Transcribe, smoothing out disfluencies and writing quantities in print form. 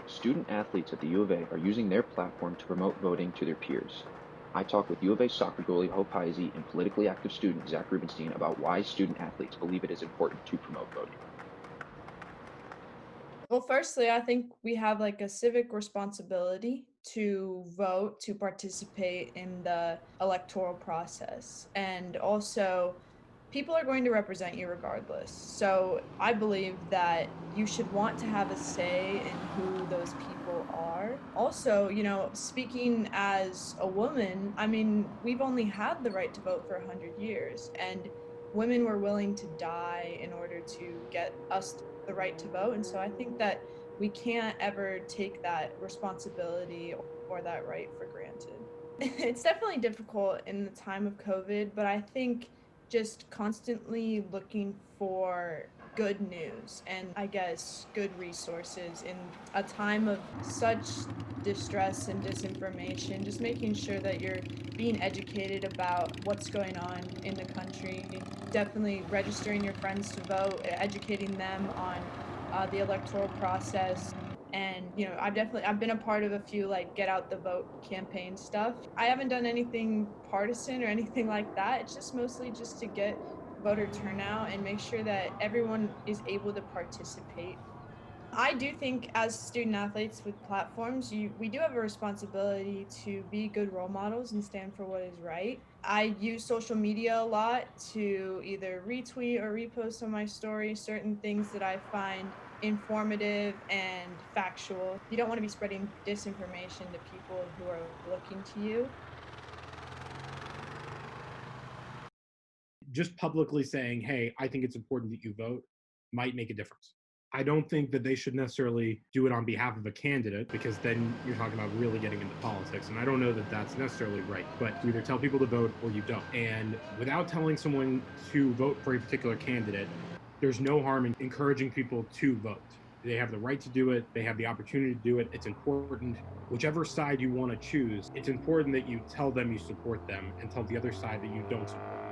Student athletes at the U of A are using their platform to promote voting to their peers. I talked with U of A soccer goalie Hope Heisey and politically active student Zach Rubenstein about why student athletes believe it is important to promote voting. Well, firstly, I think we have like a civic responsibility to vote, to participate in the electoral process. And also, people are going to represent you regardless. So I believe that you should want to have a say in who those people are. Also, speaking as a woman, I mean, we've only had the right to vote for 100 years, and women were willing to die in order to get us the right to vote. And so I think that we can't ever take that responsibility or that right for granted. It's definitely difficult in the time of COVID, but I think just constantly looking for good news and I guess good resources in a time of such distress and disinformation, just making sure that you're being educated about what's going on in the country, definitely registering your friends to vote, educating them on the electoral process. And I've been a part of a few like get out the vote campaign stuff. I haven't done anything partisan or anything like that. It's just mostly just to get voter turnout and make sure that everyone is able to participate. I do think as student athletes with platforms, we do have a responsibility to be good role models and stand for what is right. I use social media a lot to either retweet or repost on my story certain things that I find informative and factual. You don't want to be spreading disinformation to people who are looking to you. Just publicly saying, hey, I think it's important that you vote might make a difference. I don't think that they should necessarily do it on behalf of a candidate because then you're talking about really getting into politics. And I don't know that that's necessarily right. But you either tell people to vote or you don't. And without telling someone to vote for a particular candidate, there's no harm in encouraging people to vote. They have the right to do it, they have the opportunity to do it. It's important. Whichever side you want to choose, it's important that you tell them you support them and tell the other side that you don't support them.